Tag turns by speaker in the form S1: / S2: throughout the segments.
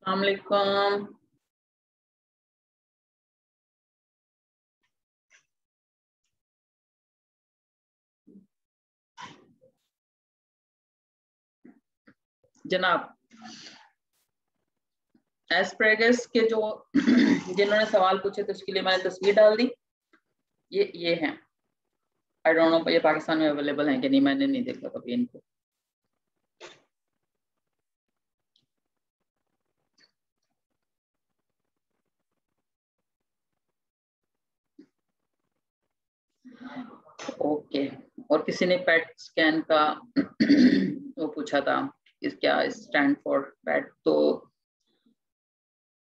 S1: अस्सलाम वालेकुम। जनाब, एस्परेगस के जो जिन्होंने सवाल पूछे थे उसके लिए मैंने तस्वीर डाल दी। ये हैं। आई डोंट नो ये पाकिस्तान में अवेलेबल हैं कि नहीं, मैंने नहीं देखा कभी इनको। ओके। और किसी ने पेट स्कैन का वो पूछा था, इस क्या स्टैंड फॉर पेट, तो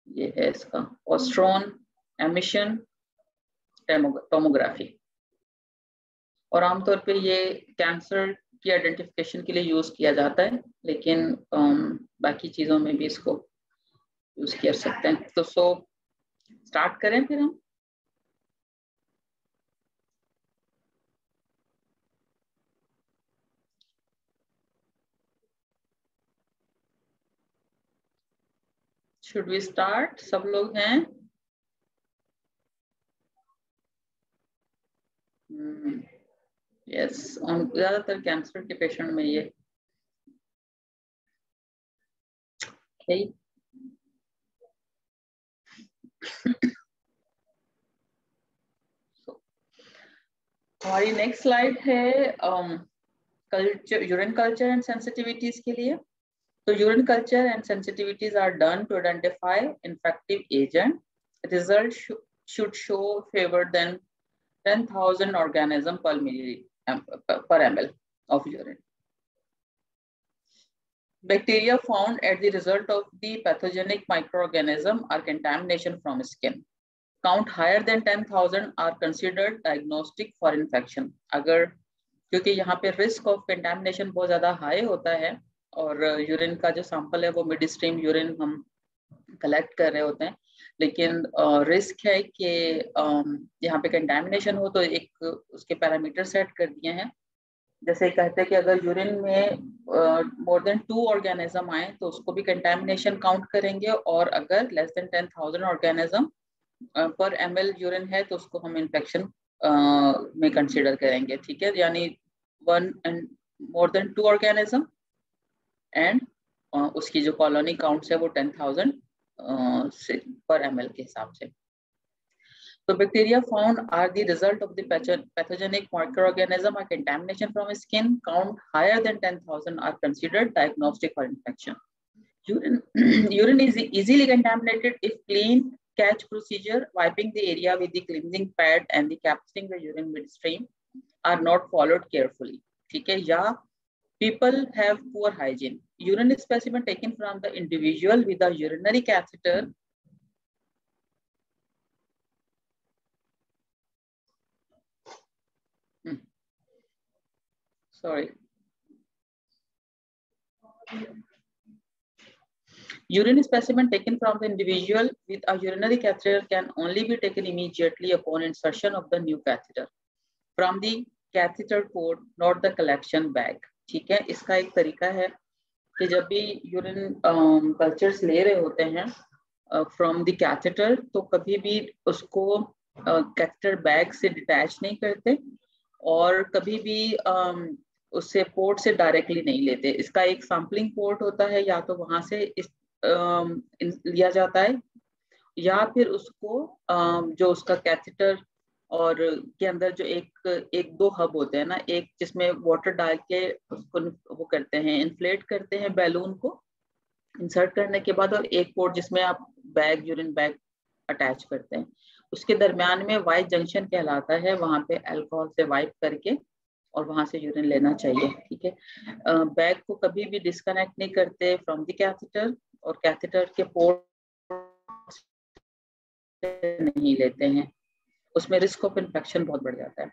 S1: ये है इसका ऑस्ट्रॉन एमिशन टोमोग्राफी। और आमतौर पे ये कैंसर की आइडेंटिफिकेशन के लिए यूज किया जाता है, लेकिन बाकी चीजों में भी इसको यूज कर सकते हैं। तो स्टार्ट करें फिर हम। Should we start? सब लोग हैं? यस। ज्यादातर कैंसर के पेशेंट में ये है। हमारी नेक्स्ट स्लाइड है culture, urine culture and sensitivities के लिए। तो urine culture and sensitivities are done to identify infective agent. Result should show favor than 10,000 organism per ml of urine. Bacteria found at the result of the pathogenic microorganism or contamination from skin. Count higher than 10,000 are considered diagnostic for infection. अगर क्योंकि यहाँ पे risk of contamination बहुत ज़्यादा high होता है और urine का जो सैंपल है वो मिड स्ट्रीम यूरिन हम कलेक्ट कर रहे होते हैं, लेकिन रिस्क है कि यहाँ पे कंटामिनेशन हो, तो एक उसके पैरामीटर सेट कर दिए हैं। जैसे कहते हैं कि अगर यूरिन में मोर देन 2 ऑर्गेनिज्म आए तो उसको भी कंटामिनेशन काउंट करेंगे, और अगर लेस देन 10,000 ऑर्गेनिज्म पर ml यूरिन है तो उसको हम इन्फेक्शन में कंसीडर करेंगे। ठीक है, यानी 1 and more than 2 organism and उसकी जो कॉलोनी काउंट्स है वो 10,000 पर ml के हिसाब से। So bacteria found are the result of the pathogenic microorganism or contamination from skin. Count higher than 10,000 are considered diagnostic for infection. Urine is easily contaminated if clean catch procedure, wiping the area with the cleansing pad and the capturing the urine midstream are not followed carefully. ठीक है, या people have poor hygiene. Urine specimen taken from the individual with a urinary catheter Urine specimen taken from the individual with a urinary catheter can only be taken immediately upon insertion of the new catheter from the catheter port, not the collection bag. ठीक है, इसका एक तरीका है कि जब भी urine cultures ले रहे होते हैं फ्रॉम द कैथेटर, तो कभी भी उसको कैथेटर बैग से डिटैच नहीं करते और कभी भी उससे पोर्ट से डायरेक्टली नहीं लेते। इसका एक सैम्पलिंग पोर्ट होता है, या तो वहां से लिया जाता है, या फिर उसको जो उसका कैथेटर और के अंदर जो एक दो हब होते हैं ना, एक जिसमें वाटर डाल के उसको वो करते हैं, इन्फ्लेट करते हैं बैलून को इंसर्ट करने के बाद, और एक पोर्ट जिसमें आप बैग यूरिन बैग अटैच करते हैं। उसके दरमियान में वाइट जंक्शन कहलाता है, वहां पे अल्कोहल से वाइप करके और वहां से यूरिन लेना चाहिए। ठीक है, बैग को कभी भी डिस्कनेक्ट नहीं करते फ्रॉम द कैथेटर, और कैथेटर के पोर्ट नहीं लेते हैं, उसमें रिस्क ऑफ इन्फेक्शन बहुत बढ़ जाता है।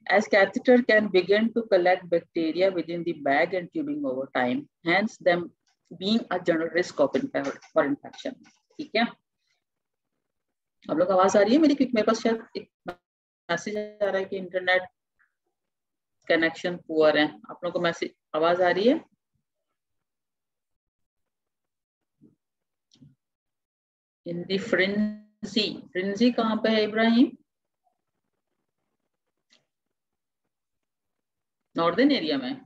S1: As catheter can begin to collect bacteria within the bag and tubing over time, hence them being a general risk of for infection. ठीक है, आप लोग आवाज आ रही है मेरी? क्योंकि मेरे पास शायद एक मैसेज आ रहा है कि इंटरनेट कनेक्शन पुअर है। आप लोगों को मैसेज आवाज आ रही है? इन दी फ्रिंजी, फ्रिंजी कहाँ पे है इब्राहिम? नॉर्दर्न एरिया में।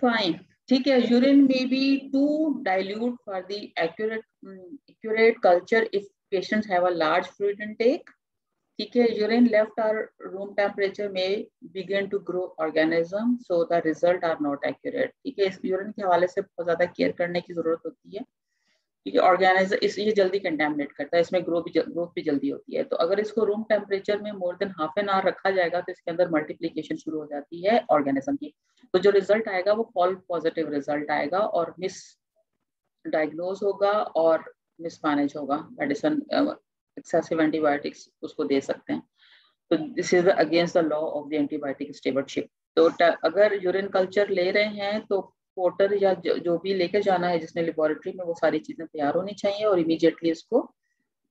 S1: फाइन, ठीक है। यूरिन में be too dilute for the accurate culture if patients have a large fluid intake. ठीक है, urine left are room temperature में begin to grow organism, so the result are not accurate. ठीक है, इस urine के हवाले से बहुत ज्यादा केयर करने की जरूरत होती है, क्योंकि ऑर्गेनाइजर ये जल्दी कंटेमिनेट करता है, इसमें ग्रोथ भी जल्दी होती है। तो अगर इसको रूम टेम्परेचर में more than half an hour रखा जाएगा तो इसके अंदर मल्टीप्लिकेशन शुरू हो जाती है ऑर्गेनिज्म की। तो जो रिजल्ट आएगा वो फॉल्स पॉजिटिव रिजल्ट आएगा और मिस डायग्नोज होगा और मिसमैनेज होगा। मेडिसिन एक्सेसिव एंटीबायोटिक्स उसको दे सकते हैं। तो this is against the law of the antibiotic stewardship. तो अगर यूरिन कल्चर ले रहे हैं तो पोर्टर या जो भी लेके जाना है जिसने लेबोरेटरी में, वो सारी चीजें तैयार होनी चाहिए और इमीडिएटली इसको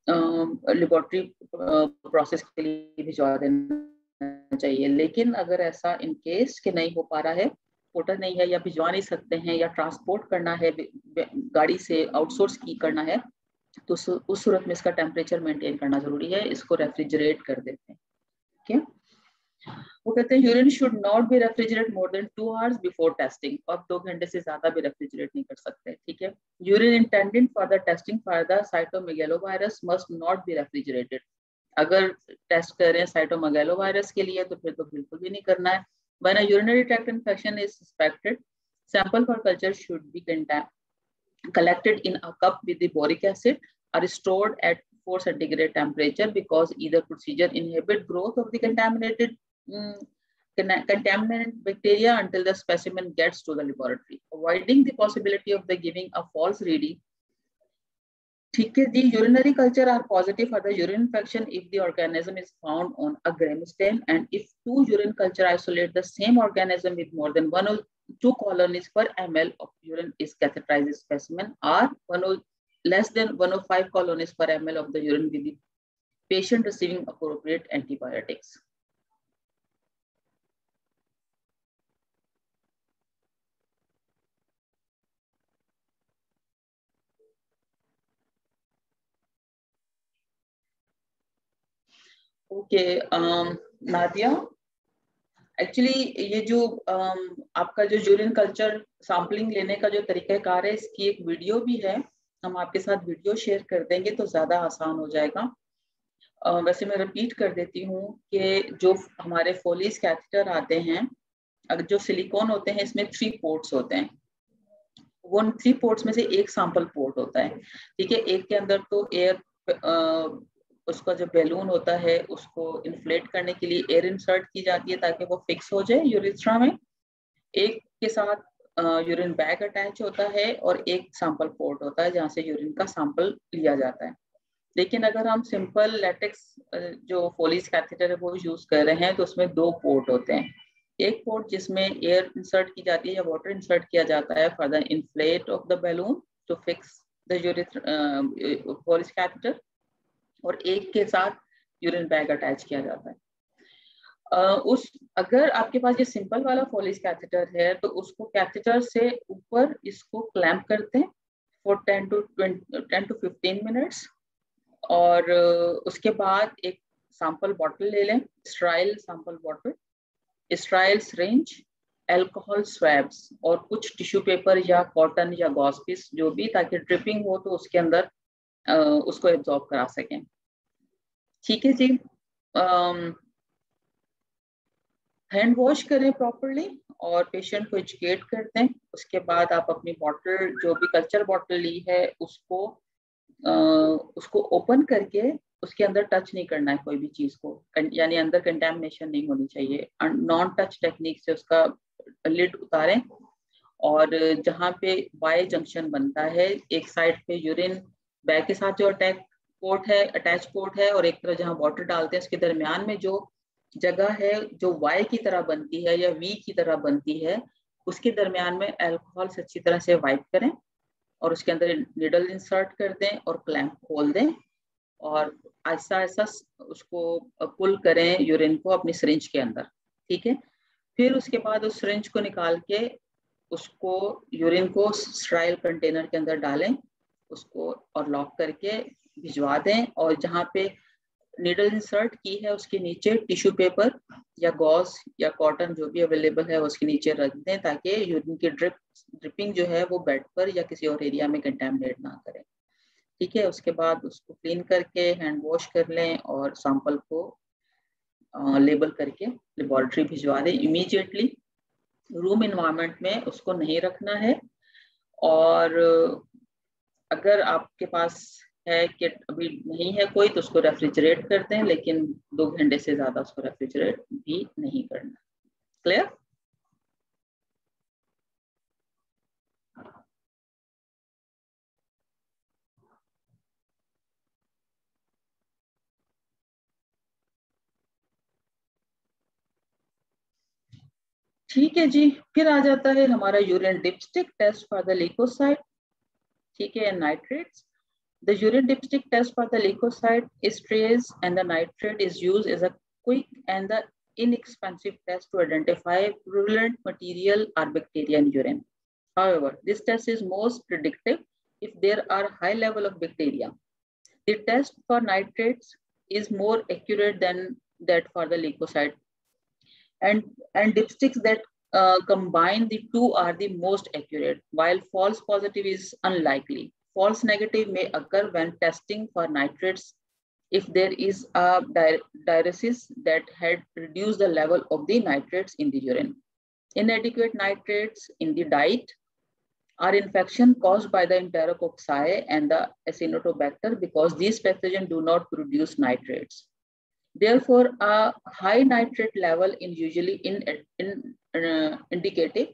S1: लेबोरेटरी प्रोसेस के लिए भिजवा देना चाहिए। लेकिन अगर ऐसा इन केस कि नहीं हो पा रहा है, पोर्टर नहीं है या भिजवा नहीं सकते हैं या ट्रांसपोर्ट करना है, गाड़ी से आउटसोर्स की करना है, तो उस सूरत में इसका टेम्परेचर मेंटेन करना जरूरी है, इसको रेफ्रिजरेट कर देते हैं। ठीक है, वो कहते हैं urine should not be refrigerate more than 2 hours before testing. अब 2 घंटे से ज्यादा भी रेफ्रिजरेट नहीं कर सकते। ठीक है, urine intended for the testing for the cytomegalovirus must not be refrigerated. अगर टेस्ट कर रहे हैं साइटोमेगालोवायरस के लिए तो फिर तो बिल्कुल भी नहीं करना है। When a urinary tract infection is suspected, sample for culture should be collected in a cup with the boric acid are stored at 4 centigrade temperature, because either procedure inhibit growth of the contaminated contaminant bacteria until the specimen gets to the laboratory, avoiding the possibility of the giving a false reading. ठीक है जी, urinary culture are positive for the urine infection if the organism is found on a gram stain, and if 2 urine culture isolate the same organism with more than 1 or 2 colonies per ml of urine is catheterized specimen, or less than 105 colonies per ml of the urine with the patient receiving appropriate antibiotics. Okay, Nadia, actually ये जो आपका जो urine culture sampling लेने का जो तरीकाकार है, इसकी एक वीडियो भी है, हम आपके साथ वीडियो शेयर कर देंगे तो ज्यादा आसान हो जाएगा। वैसे मैं रिपीट कर देती हूँ कि जो हमारे फोलिस कैथेटर आते हैं, अगर जो सिलिकॉन होते हैं, इसमें 3 पोर्ट्स होते हैं। वो 3 पोर्ट्स में से एक सैंपल पोर्ट होता है। ठीक है, एक के अंदर तो एयर उसका जो बैलून होता है उसको इन्फ्लेट करने के लिए एयर इंसर्ट की जाती है ताकि वो फिक्स हो जाए यूरिथ्रा में। एक के साथ यूरिन बैग अटैच होता है और एक सैंपल पोर्ट होता है जहाँ से यूरिन का सैंपल लिया जाता है। लेकिन अगर हम सिंपल लैटेक्स जो फोलिस कैथेटर है वो यूज कर रहे हैं तो उसमें 2 पोर्ट होते हैं। एक पोर्ट जिसमें एयर इंसर्ट की जाती है या वाटर इंसर्ट किया जाता है for the inflate of the balloon to fix the urethra Foley's catheter, और एक के साथ यूरिन बैग अटैच किया जाता है। अगर आपके पास ये सिंपल वाला फोलिस कैथेटर है तो उसको कैथेटर से ऊपर इसको क्लैंप करते हैं फॉर 10 to 15 मिनट्स, और उसके बाद एक सैंपल बॉटल ले लें, स्ट्राइल sample bottle, स्ट्राइल syringe, alcohol swabs और कुछ टिश्यू पेपर या कॉटन या गॉज पीस जो भी, ताकि ड्रिपिंग हो तो उसके अंदर उसको एब्जॉर्ब करा सकें। ठीक है जी, हैंड वॉश करें प्रॉपरली और पेशेंट को एजुकेट कर दें। उसके बाद आप अपनी बॉटल, जो भी कल्चर बॉटल ली है, उसको ओपन करके उसके अंदर टच नहीं करना है कोई भी चीज को, यानी अंदर कंटेमिनेशन नहीं होनी चाहिए। नॉन टच टेक्निक से उसका लिड उतारें, और जहाँ पे वाई जंक्शन बनता है, एक साइड पे यूरिन बैग के साथ जो अटैच पोर्ट है और एक तरफ जहाँ वाटर डालते हैं, उसके दरमियान में जो जगह है जो वाई की तरह बनती है या वी की तरह बनती है, उसके दरमियान में अल्कोहल से अच्छी तरह से वाइप करें और उसके अंदर निडल इंसर्ट कर दें और क्लैंप खोल दें, और ऐसा ऐसा उसको पुल करें यूरिन को अपनी सिरिंज के अंदर, ठीक है। फिर उसके बाद उस सिरिंज को निकाल के उसको यूरिन को स्टराइल कंटेनर के अंदर डालें उसको और लॉक करके भिजवा दें, और जहाँ पे नीडल इंसर्ट की है उसके नीचे टिश्यू पेपर या गॉज या कॉटन जो भी अवेलेबल है उसके नीचे रख दें, ताकि यूरिन की ड्रिपिंग जो है वो बेड पर या किसी और एरिया में कंटेमिनेट ना करें, ठीक है। उसके बाद उसको क्लीन करके हैंड वॉश कर लें और सैंपल को लेबल करके लेबोरेटरी भिजवा दें इमीडिएटली। रूम इन्वायरमेंट में उसको नहीं रखना है, और अगर आपके पास है कि अभी नहीं है कोई तो उसको रेफ्रिजरेट करते हैं, लेकिन 2 घंटे से ज्यादा उसको रेफ्रिजरेट भी नहीं करना। क्लियर? ठीक है जी। फिर आ जाता है हमारा urine dipstick test for the leucocyte, ठीक है, nitrates. The urine dipstick test for the leukocyte esterase and the nitrate is used as a quick and the inexpensive test to identify virulent material or bacteria in urine. However, this test is most predictive if there are high level of bacteria. The test for nitrates is more accurate than that for the leukocyte, and dipsticks that combine the two are the most accurate, while false positive is unlikely. False negative may occur when testing for nitrates if there is a diuresis that had reduced the level of the nitrates in the urine. Inadequate nitrates in the diet are infection caused by the enterococci and the acinetobacter, because these pathogens do not produce nitrates. Therefore, a high nitrate level is usually indicative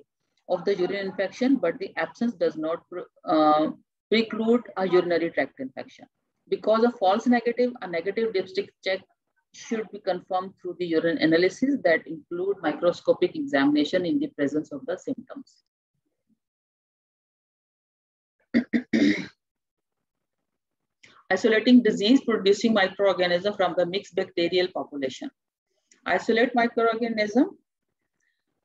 S1: of the urine infection, but the absence does not preclude a urinary tract infection. Because of false negative, a negative dipstick check should be confirmed through the urine analysis that include microscopic examination in the presence of the symptoms. Isolating disease-producing microorganism from the mixed bacterial population. Isolate microorganism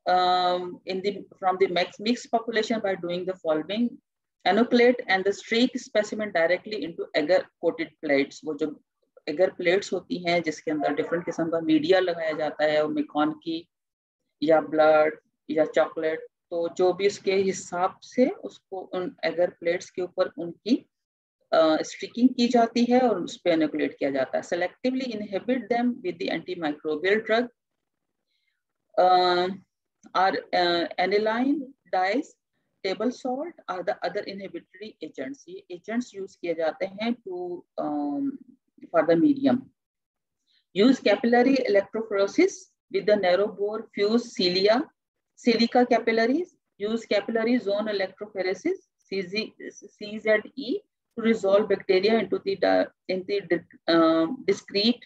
S1: from the mixed population by doing the following: inoculate and the streak specimen directly into agar-coated plates. वो जो agar plates होती हैं जिसके अंदर different किस्म का media लगाया जाता है, उनमें कॉर्न की या ब्लड या चॉकलेट, तो जो भी उसके हिसाब से उसको उन agar plates के ऊपर उनकी स्ट्रिकिंग की जाती है और उस पर इनोकुलेट किया जाता है. Selectively inhibit them with the antimicrobial drug और aniline dyes, table salt or the other inhibitory agents. ये एजेंट्स यूज किए जाते हैं to for the medium. Use capillary electrophoresis with the narrow bore fused silica capillaries. Use capillary zone electrophoresis CZE to resolve bacteria into the discrete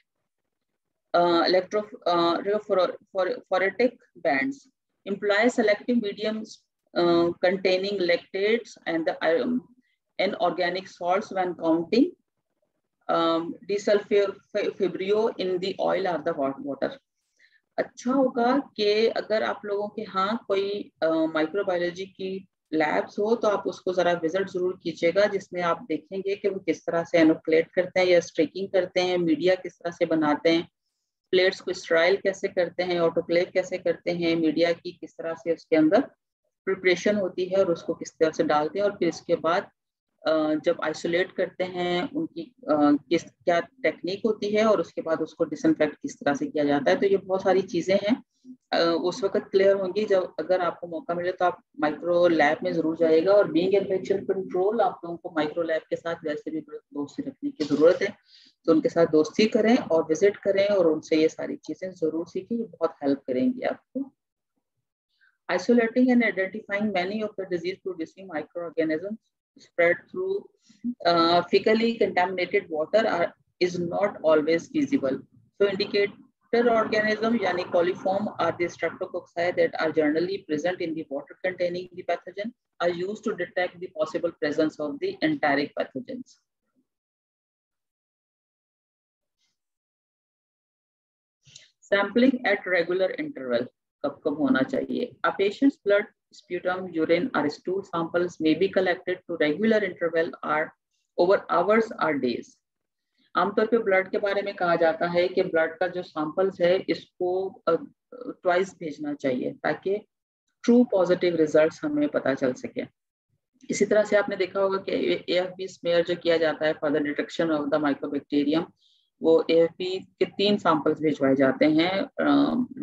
S1: electrophoretic bands. Employ selective mediums containing lactates and the inorganic salts when counting. Desulfibrio in the oil or the water. अच्छा होगा कि अगर आप लोगों के यहाँ कोई microbiology की लैब्स हो तो आप उसको जरा विजिट जरूर कीजिएगा, जिसमें आप देखेंगे कि वो किस तरह से एनोकुलेट करते हैं या स्ट्रिकिंग करते हैं, मीडिया किस तरह से बनाते हैं, प्लेट्स को स्टराइल कैसे करते हैं, ऑटोक्लेव कैसे करते हैं, मीडिया की किस तरह से उसके अंदर प्रिपरेशन होती है और उसको किस तरह से डालते हैं, और फिर इसके बाद जब आइसोलेट करते हैं उनकी क्या टेक्निक होती है और उसके बाद उसको डिसइंफेक्ट किस तरह से किया जाता है. तो ये बहुत सारी चीजें हैं, उस वक्त क्लियर होंगी जब अगर आपको मौका मिले तो आप माइक्रो लैब में जरूर जाइएगा. और बीइंग इन्फेक्शन कंट्रोल आप लोगों को माइक्रो लैब के साथ वैसे भी दोस्ती रखने की जरूरत है, तो उनके साथ दोस्ती करें और विजिट करें और उनसे ये सारी चीजें जरूर सीखें, ये बहुत हेल्प करेंगी आपको. Isolating and identifying many of the disease-producing microorganisms spread through fecally contaminated water is not always feasible. So indicator organisms, yani coliform, are the streptococci that are generally present in the water containing the pathogen, are used to detect the possible presence of the enteric pathogens. Sampling at regular interval कब कब होना चाहिए? A patient's blood, sputum, urine or stool samples may be collected to regular interval or over hours or days. आमतौर पे blood के बारे में कहा जाता है कि ब्लड का जो सैंपल्स है इसको ट्वाइस भेजना चाहिए ताकि ट्रू पॉजिटिव रिजल्ट्स हमें पता चल सके। इसी तरह से आपने देखा होगा कि AFP स्मेयर जो किया जाता है for the detection of the mycobacterium, वो AFP के 3 सैंपल्स भिजवाए जाते हैं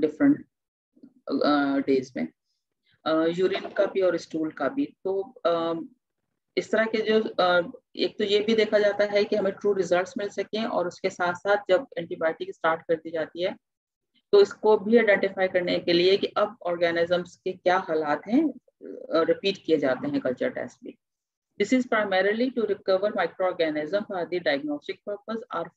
S1: डिफरेंट डेज में, यूरिन का भी और स्टूल का भी। तो इस तरह के जो एक तो ये भी देखा जाता है कि हमें ट्रू रिजल्ट्स मिल सकें, और उसके साथ साथ जब एंटीबायोटिक स्टार्ट कर दी जाती है तो इसको भी आइडेंटिफाई करने के लिए कि अब ऑर्गेनिजम्स के क्या हालात हैं, रिपीट किए जाते हैं कल्चर टेस्ट भी। This is primarily to recover microorganism for the diagnostic purpose और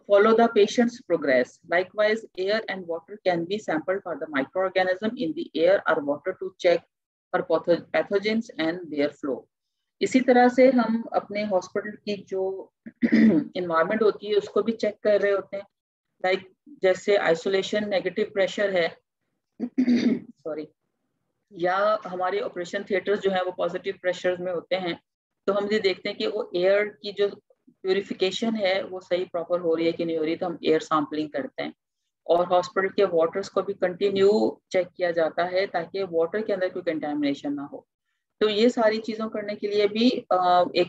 S1: follow the patient's progress. Likewise, air and water can be sampled for the microorganism in the air or water to check for pathogens and their flow. इसी तरह से हम अपने hospital की जो environment होती है उसको भी चेक कर रहे होते हैं, लाइक जैसे आइसोलेशन, नेगेटिव प्रेशर है सॉरी, या हमारे ऑपरेशन थिएटर्स जो है वो पॉजिटिव प्रेशर में होते हैं, तो हम ये देखते हैं कि वो एयर की जो प्यूरिफिकेशन है वो सही प्रॉपर हो रही है कि नहीं हो रही, तो हम एयर सैम्पलिंग करते हैं। और हॉस्पिटल के वाटर्स को भी कंटिन्यू चेक किया जाता है ताकि वाटर के अंदर कोई कंटेमिनेशन ना हो। तो ये सारी चीज़ों करने के लिए भी एक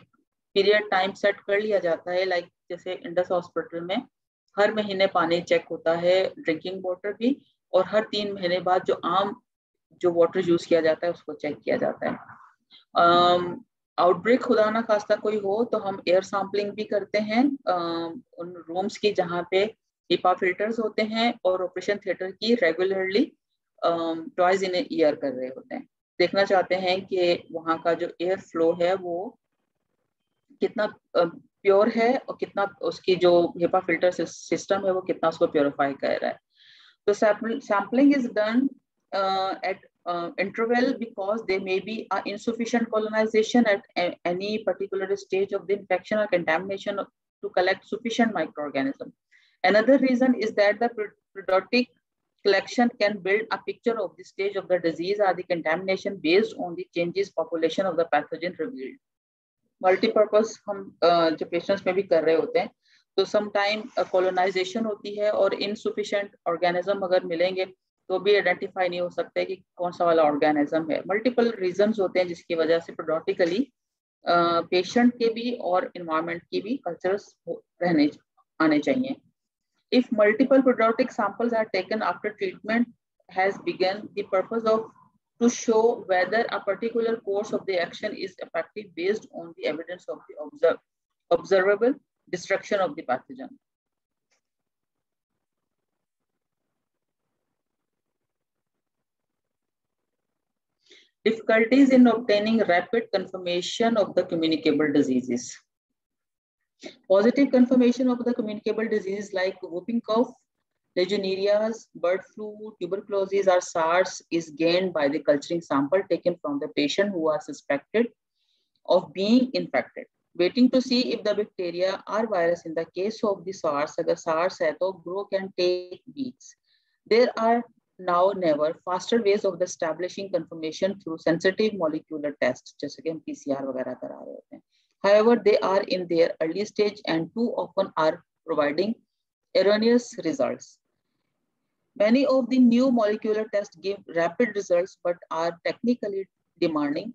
S1: पीरियड टाइम सेट कर लिया जाता है, लाइक जैसे इंडस हॉस्पिटल में हर महीने पानी चेक होता है, ड्रिंकिंग वाटर भी, और हर 3 महीने बाद जो आम जो वाटर यूज किया जाता है उसको चेक किया जाता है। आउटब्रेक खुदा ना खास्ता कोई हो तो हम एयर सैम्पलिंग भी करते हैं उन रूम्स की जहाँ पे HEPA फिल्टर्स होते हैं, और ऑपरेशन थिएटर की रेगुलरली ट्वाइस इन ईयर कर रहे होते हैं। देखना चाहते हैं कि वहाँ का जो एयर फ्लो है वो कितना प्योर है और कितना उसकी जो HEPA फिल्टर सिस्टम है वो कितना उसको प्योरीफाई कर रहा है। तो sampling is done at interval because there may be insufficient colonization at any particular stage of the infection or contamination to collect sufficient microorganisms. Another reason is that the periodic collection can build a picture of the stage of the disease or the contamination based on the changes population of the pathogen revealed. Multipurpose हम जो patients में भी कर रहे होते हैं, तो sometime colonization होती है और insufficient organism अगर मिलेंगे तो भी आइडेंटिफाई नहीं हो सकता है कि कौन सा वाला ऑर्गेनिज्म है। मल्टीपल रीजंस होते हैं जिसकी वजह से प्रोडक्टिकली पेशेंट के भी और इन्वायरमेंट की भी कल्चर्स रहने आने चाहिए। If multiple productive samples are taken after treatment has begun, the purpose of to show whether a particular course of the action is effective based on the evidence of the observable destruction of the pathogen. Difficulties in obtaining rapid confirmation of the communicable diseases. Positive confirmation of the communicable diseases like whooping cough, legionnaires, bird flu, tuberculosis, or SARS is gained by the culturing sample taken from the patient who are suspected of being infected. Waiting to see if the bacteria or virus, in the case of the SARS, अगर SARS है तो grow can take weeks. There are now never faster ways of establishing confirmation through sensitive molecular tests, जैसे कि हम PCR वगैरह करा रहे होते हैं. However, they are in their early stage and too often are providing erroneous results. Many of the new molecular tests give rapid results but are technically demanding,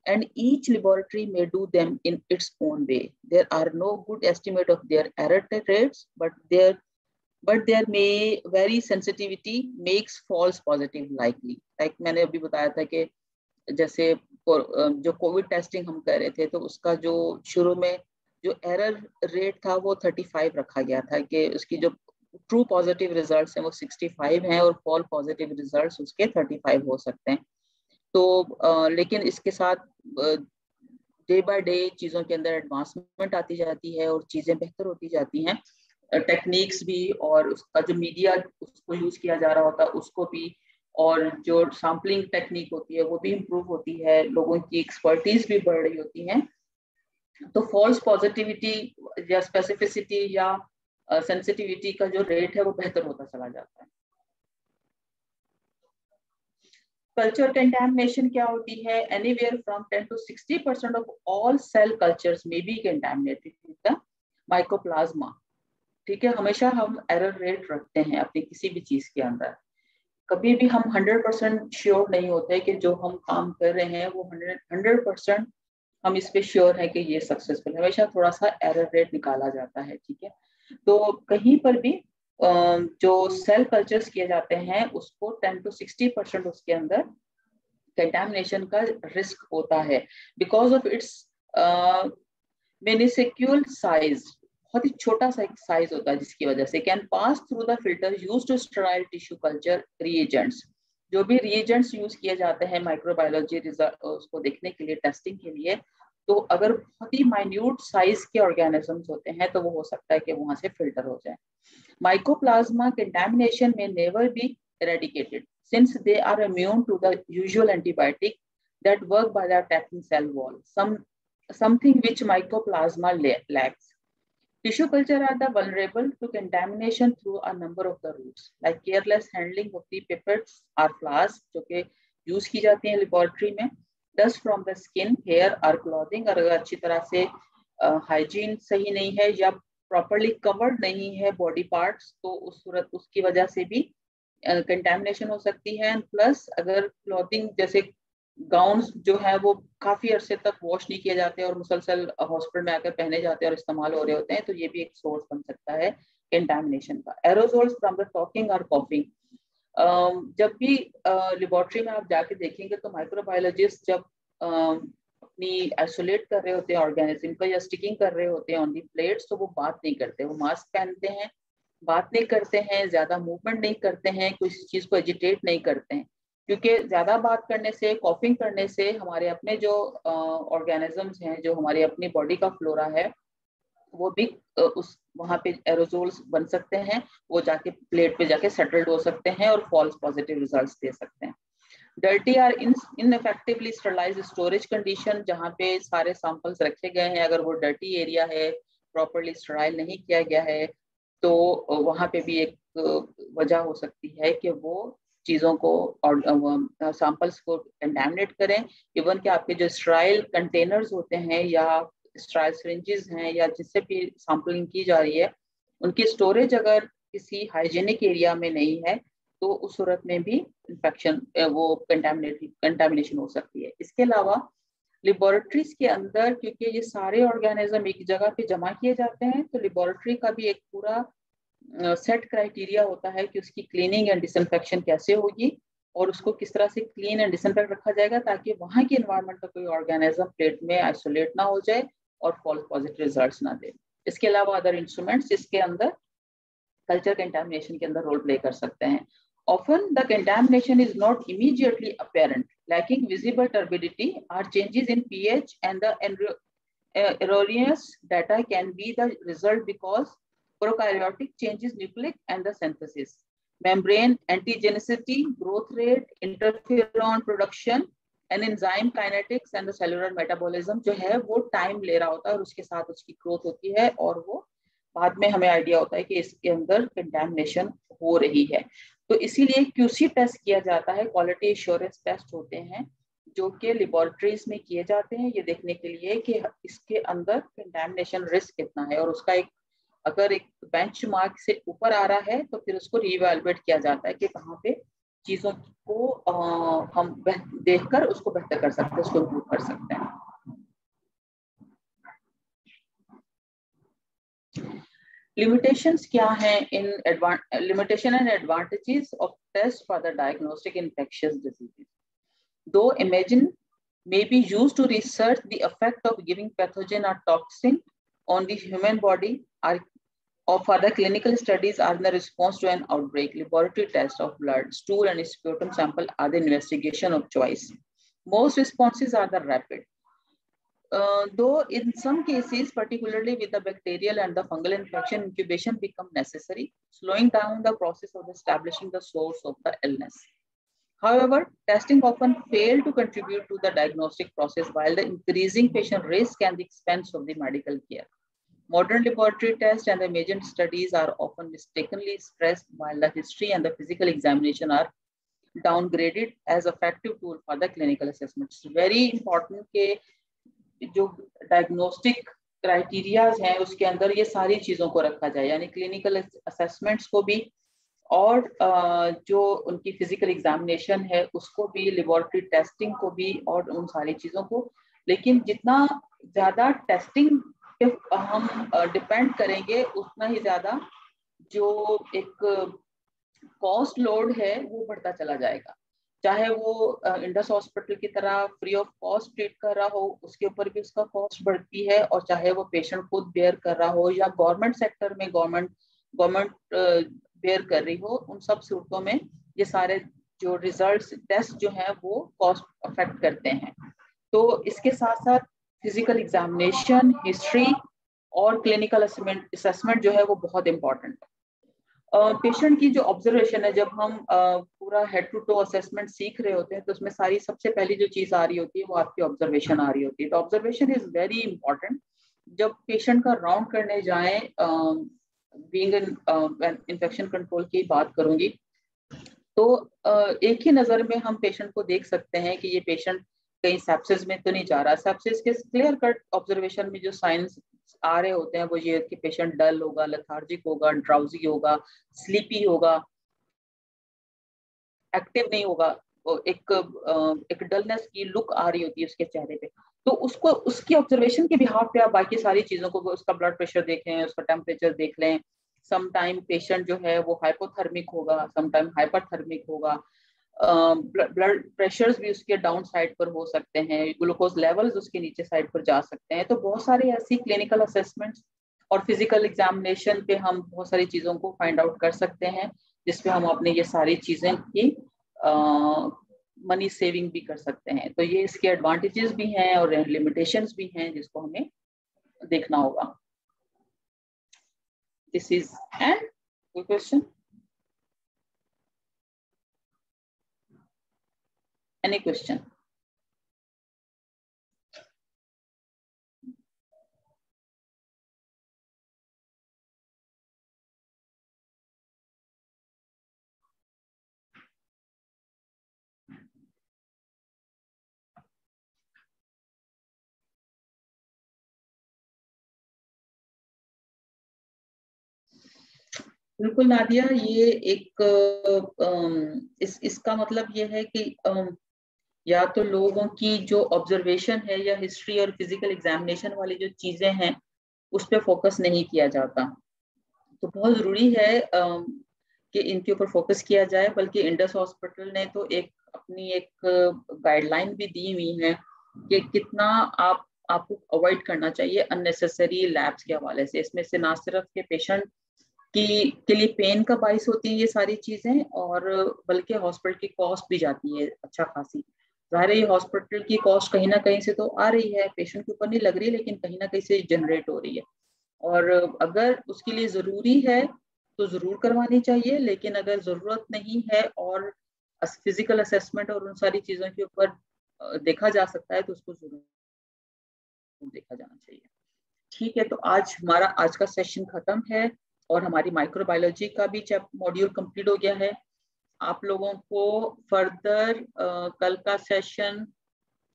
S1: and each laboratory may do them in its own way. There are no good estimate of their error rates, but their may very sensitivity makes false positive likely. Like मैंने अभी बताया था कि जैसे जो Covid testing हम कर रहे थे तो उसका जो शुरू में जो एरर रेट था वो 35 रखा गया था कि उसकी जो ट्रू पॉजिटिव रिजल्ट्स हैं वो 65 हैं और फॉल पॉजिटिव रिजल्ट्स उसके 35 हो सकते हैं। तो लेकिन इसके साथ डे बाय डे चीज़ों के अंदर एडवांसमेंट आती जाती है और चीज़ें बेहतर होती जाती हैं, टेक्निक्स भी, और उसका जो मीडिया उसको यूज किया जा रहा होता है उसको भी, और जो सैम्पलिंग टेक्निक होती है वो भी इम्प्रूव होती है, लोगों की एक्सपर्टीज भी बढ़ रही होती है। तो फॉल्स पॉजिटिविटी या स्पेसिफिसिटी या सेंसिटिविटी का जो रेट है वो बेहतर होता चला जाता है। कल्चर कंटैमिनेशन क्या होती है? Anywhere from 10 to 60% of all cell cultures में be contaminated with the mycoplasma. ठीक है, हमेशा हम एरर रेट रखते हैं अपनी किसी भी चीज के अंदर। कभी भी हम 100% श्योर नहीं होते कि जो हम काम कर रहे हैं वो 100% हम इस पे श्योर है कि ये सक्सेसफुल। हमेशा थोड़ा सा एरर रेट निकाला जाता है। ठीक है, तो कहीं पर भी जो सेल कल्चर्स किए जाते हैं उसको 10 to 60% उसके अंदर कंटैमिनेशन का रिस्क होता है, because of its minuscule size. बहुत ही छोटा सा साइज होता है जिसकी वजह से can pass through the filter use to sterile tissue culture reagents. जो भी रिएजेंट्स यूज किए जाते हैं माइक्रोबायोलॉजी रिजल्ट उसको देखने के लिए, टेस्टिंग के लिए, तो अगर बहुत ही माइन्यूट साइज के ऑर्गेनिजम्स होते हैं तो वो हो सकता है कि वहां से फिल्टर हो जाए। Mycoplasma contamination may never be eradicated since they are immune to the usual antibiotic that work by the attacking cell wall, something which Mycoplasma lacks. Tissue culture are the vulnerable to contamination through a number of the routes, like careless handling of the pipettes or flasks, जो कि use की जाती हैं laboratory में, dust from the skin, hair or clothing, और अगर अच्छी तरह से हाइजीन सही नहीं है या प्रॉपरली कवर्ड नहीं है बॉडी पार्ट्स, तो उस सूरत उसकी वजह से भी कंटैमिनेशन हो सकती है। प्लस अगर क्लॉथिंग जैसे गाउन्स जो है वो काफी अरसे तक वॉश नहीं किए जाते और मुसलसल हॉस्पिटल में आकर पहने जाते हैं और इस्तेमाल हो रहे होते हैं, तो ये भी एक सोर्स बन सकता है कंटैमिनेशन का। एरोजोल्स फ्रॉम द टॉकिंग और कॉफिंग, जब भी लेबोरेटरी में आप जाके देखेंगे तो माइक्रोबायोलॉजिस्ट जब अपनी आइसोलेट कर रहे होते हैं ऑर्गेनिज्म को या स्टिकिंग कर रहे होते हैं ऑन दी प्लेट्स, तो वो बात नहीं करते, वो मास्क पहनते हैं, बात नहीं करते हैं, ज्यादा मूवमेंट नहीं करते हैं, किसी चीज को एजिटेट नहीं करते हैं, क्योंकि ज्यादा बात करने से, कॉफिंग करने से हमारे अपने जो ऑर्गेनिजम्स हैं, जो हमारी अपनी बॉडी का फ्लोरा है, वो भी उस वहां पे एरोजोल्स बन सकते हैं, वो जाके प्लेट पे जाके सेटल्ड हो सकते हैं और फॉल्स पॉजिटिव रिजल्ट्स दे सकते हैं। Dirty or ineffectively sterilized storage condition, जहाँ पे सारे सैंपल्स रखे गए हैं, अगर वो डर्टी एरिया है, प्रॉपरली स्टराइल नहीं किया गया है, तो वहाँ पे भी एक वजह हो सकती है कि वो चीज़ों को और सैंपल्स को कंटैमिनेट करें। इवन कि आपके जो स्टराइल कंटेनर्स होते हैं या स्टराइल सिरिंजेस हैं या जिससे भी सैंपलिंग की जा रही है, उनकी स्टोरेज अगर किसी हाइजीनिक एरिया में नहीं है तो उस सूरत में भी इन्फेक्शन वो कंटैमिनेशन हो सकती है। इसके अलावा लेबोरेटरीज के अंदर क्योंकि ये सारे ऑर्गेनिज्म एक जगह पे जमा किए जाते हैं, तो लेबोरेटरी का भी एक पूरा सेट क्राइटेरिया होता है कि उसकी क्लीनिंग एंड डिसइंफेक्शन कैसे होगी और उसको किस तरह से क्लीन एंड डिसइंफेक्ट रखा जाएगा ताकि वहाँ की एनवायरनमेंट का कोई ऑर्गेनिज्म प्लेट में आइसोलेट ना हो जाए और फॉल्स पॉजिटिव रिजल्ट्स ना दे। इसके अलावा अदर इंस्ट्रूमेंट्स इसके अंदर कल्चर कंटैमिनेशन के अंदर रोल प्ले कर सकते हैं। Often the contamination is not immediately apparent, lacking visible turbidity or changes in pH, and the erroneous data can be the result because prokaryotic changes nucleic and the synthesis, membrane antigenicity, growth rate, interferon production, and enzyme kinetics and the cellular metabolism जो है वो time ले रहा होता है और उसके साथ उसकी ग्रोथ होती है और वो बाद में हमें आइडिया होता है कि इसके अंदर कंटैमिनेशन हो रही है। तो इसीलिए QC टेस्ट किया जाता है, क्वालिटी एश्योरेंस टेस्ट होते हैं जो कि लेबोरेटरीज में किए जाते हैं ये देखने के लिए कि इसके अंदर कंटैमिनेशन रिस्क कितना है, और उसका एक अगर एक बेंचमार्क से ऊपर आ रहा है तो फिर उसको रीवैल्यूएट किया जाता है कि कहाँ पे चीजों को हम देखकर उसको बेहतर कर सकते हैं, उसको इम्प्रूव कर सकते हैं। लिमिटेशंस क्या हैं in limitation and advantages of test for the diagnostic infectious diseases. Do imagine may be used to research the effect of giving pathogen or toxin on the human body or for the clinical studies are in the response to an outbreak. Laboratory tests of blood, stool and sputum sample are the investigation of choice. Most responses are the rapid. Though in some cases, particularly with the bacterial and the fungal infection, incubation become necessary, slowing down the process of establishing the source of the illness. However, testing often fail to contribute to the diagnostic process while the increasing patient risk and the expense of the medical care. Modern laboratory tests and the imaging studies are often mistakenly stressed, while the history and the physical examination are downgraded as effective tool for the clinical assessment. It's very important कि जो diagnostic criterias हैं उसके अंदर ये सारी चीजों को रखा जाए, यानी क्लिनिकल असेसमेंट्स को भी और जो उनकी फिजिकल एग्जामिनेशन है उसको भी, लेबोरेटरी टेस्टिंग को भी और उन सारी चीजों को। लेकिन जितना ज्यादा टेस्टिंग पे हम डिपेंड करेंगे उतना ही ज्यादा जो एक कॉस्ट लोड है वो बढ़ता चला जाएगा। चाहे वो इंडस हॉस्पिटल की तरह फ्री ऑफ कॉस्ट ट्रीट कर रहा हो, उसके ऊपर भी उसका कॉस्ट बढ़ती है, और चाहे वो पेशेंट खुद बेयर कर रहा हो या गवर्नमेंट सेक्टर में गवर्नमेंट बेयर कर रही हो, उन सब सूरतों में ये सारे जो रिजल्ट्स टेस्ट जो है वो कॉस्ट अफेक्ट करते हैं। तो इसके साथ साथ फिजिकल एग्जामिनेशन, हिस्ट्री और क्लिनिकल असेसमेंट जो है वो बहुत इंपॉर्टेंट है। पेशेंट की जो ऑब्जर्वेशन है, जब हम पूरा हेड टू टो असेसमेंट सीख रहे होते हैं तो उसमें सारी सबसे पहली जो चीज आ रही होती है वो आपकी ऑब्जर्वेशन आ रही होती है। तो ऑब्जर्वेशन इज वेरी इंपॉर्टेंट। जब पेशेंट का राउंड करने जाएं, बीइंग इन्फेक्शन कंट्रोल की बात करूंगी, तो एक ही नजर में हम पेशेंट को देख सकते हैं कि ये पेशेंट कहीं सेप्सिस में तो नहीं जा रहा। सेप्सिस के क्लियर कट ऑब्जर्वेशन में जो साइंस आ रहे होते हैं वो ये कि पेशेंट डल होगा, लेथार्जिक होगा, ड्राउजी होगा, स्लीपी होगा, एक्टिव नहीं होगा, एक डलनेस की लुक आ रही होती है उसके चेहरे पे। तो उसको उसकी ऑब्जर्वेशन के बिहाफ पे आप बाकी सारी चीजों को, उसका ब्लड प्रेशर देख लें, उसका टेम्परेचर देख लें। सम टाइम पेशेंट जो है वो हाइपोथर्मिक होगा, सम टाइम हाइपरथर्मिक होगा, ब्लड प्रेशर्स भी उसके डाउन साइड पर हो सकते हैं, ग्लूकोज लेवल्स उसके नीचे साइड पर जा सकते हैं। तो बहुत सारी ऐसी क्लिनिकल असेसमेंट्स और फिजिकल एग्जामिनेशन पे हम बहुत सारी चीजों को फाइंड आउट कर सकते हैं, जिसपे हम अपने ये सारी चीजें की मनी सेविंग भी कर सकते हैं। तो ये इसके एडवांटेजेस भी हैं और लिमिटेशंस भी हैं जिसको हमें देखना होगा। This is and question, any question? बिल्कुल नादिया, ये एक इसका मतलब ये है कि या तो लोगों की जो ऑब्जर्वेशन है या हिस्ट्री और फिजिकल एग्जामिनेशन वाली जो चीजें हैं उस पर फोकस नहीं किया जाता। तो बहुत जरूरी है कि इनके ऊपर फोकस किया जाए। बल्कि इंडस हॉस्पिटल ने तो अपनी एक गाइडलाइन भी दी हुई है कि कितना आपको अवॉइड करना चाहिए अननेसेसरी लैब्स के हवाले से। इसमें से ना सिर्फ के पेशेंट के लिए पेन का बाइस होती है ये सारी चीजें, और बल्कि हॉस्पिटल की कॉस्ट भी जाती है अच्छा खासी। जाहिर है ये हॉस्पिटल की कॉस्ट कहीं ना कहीं से तो आ रही है, पेशेंट के ऊपर नहीं लग रही, लेकिन कहीं ना कहीं से जनरेट हो रही है। और अगर उसके लिए जरूरी है तो जरूर करवानी चाहिए, लेकिन अगर जरूरत नहीं है और फिजिकल असेसमेंट और उन सारी चीजों के ऊपर देखा जा सकता है तो उसको जरूर देखा जाना चाहिए। ठीक है, तो आज का सेशन खत्म है और हमारी माइक्रोबायोलॉजी का भी मॉड्यूल कंप्लीट हो गया है। आप लोगों को फर्दर कल का सेशन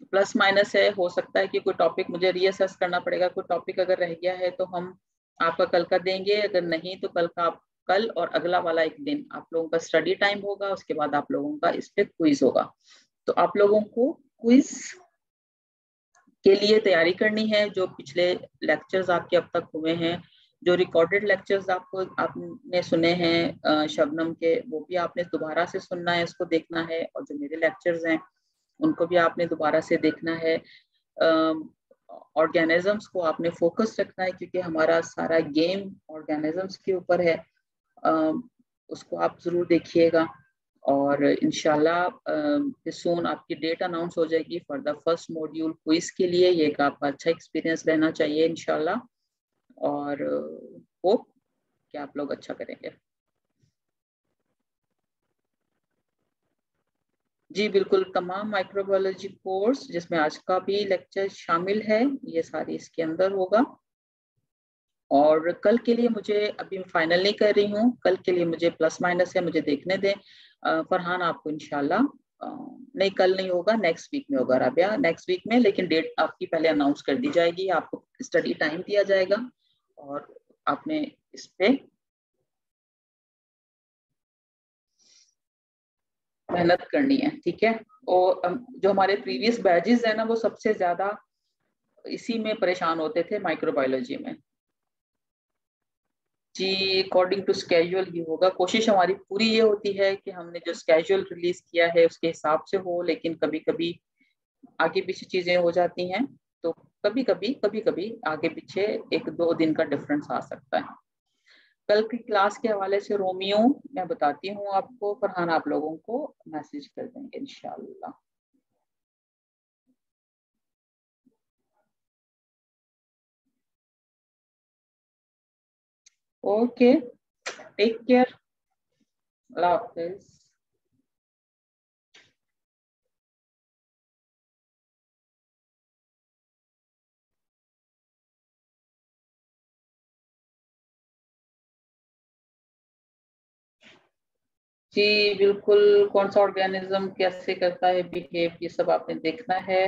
S1: प्लस माइनस है, हो सकता है कि कोई टॉपिक मुझे रीअसेस करना पड़ेगा। कोई टॉपिक अगर रह गया है तो हम आपका कल का देंगे, अगर नहीं तो कल और अगला वाला एक दिन आप लोगों का स्टडी टाइम होगा, उसके बाद आप लोगों का इस पे क्विज होगा। तो आप लोगों को क्विज के लिए तैयारी करनी है। जो पिछले लेक्चर्स आपके अब तक हुए हैं, जो रिकॉर्डेड लेक्चर्स आपने सुने हैं शबनम के, वो भी आपने दोबारा से सुनना है, इसको देखना है। और जो मेरे लेक्चर्स हैं उनको भी आपने दोबारा से देखना है। ऑर्गेनिजम्स को आपने फोकस रखना है, क्योंकि हमारा सारा गेम ऑर्गेनिजम्स के ऊपर है। उसको आप जरूर देखिएगा। और इंशाल्लाह सून आपकी डेट अनाउंस हो जाएगी for the first module quiz के लिए। ये एक आपका अच्छा एक्सपीरियंस रहना चाहिए इंशाल्लाह, और होप कि आप लोग अच्छा करेंगे। जी बिल्कुल, तमाम माइक्रोबायोलॉजी कोर्स जिसमें आज का भी लेक्चर शामिल है, ये सारी इसके अंदर होगा। और कल के लिए मुझे अभी फाइनल नहीं कर रही हूँ, कल के लिए मुझे प्लस माइनस है, मुझे देखने दें। फरहान आपको इंशाल्लाह नहीं कल नहीं होगा, नेक्स्ट वीक में होगा राबिया, नेक्स्ट वीक में, लेकिन डेट आपकी पहले अनाउंस कर दी जाएगी, आपको स्टडी टाइम दिया जाएगा और आपने इस पे मेहनत करनी है, ठीक है। और जो हमारे प्रीवियस बैचेस है ना, वो सबसे ज्यादा इसी में परेशान होते थे, माइक्रोबायोलॉजी में। जी अकॉर्डिंग टू स्केड्यूल ही होगा, कोशिश हमारी पूरी ये होती है कि हमने जो स्केड्यूल रिलीज किया है उसके हिसाब से हो, लेकिन कभी कभी आगे पीछे चीजें हो जाती हैं, तो कभी कभी आगे पीछे 1-2 दिन का डिफरेंस आ सकता है। कल की क्लास के हवाले से रोमियो मैं बताती हूँ आपको, फरहान आप लोगों को मैसेज कर देंगे इंशाल्लाह। ओके, टेक केयर, अल्लाह हाफिज। जी बिल्कुल, कौन सा ऑर्गेनिज्म कैसे करता है बिहेव, ये सब आपने देखना है।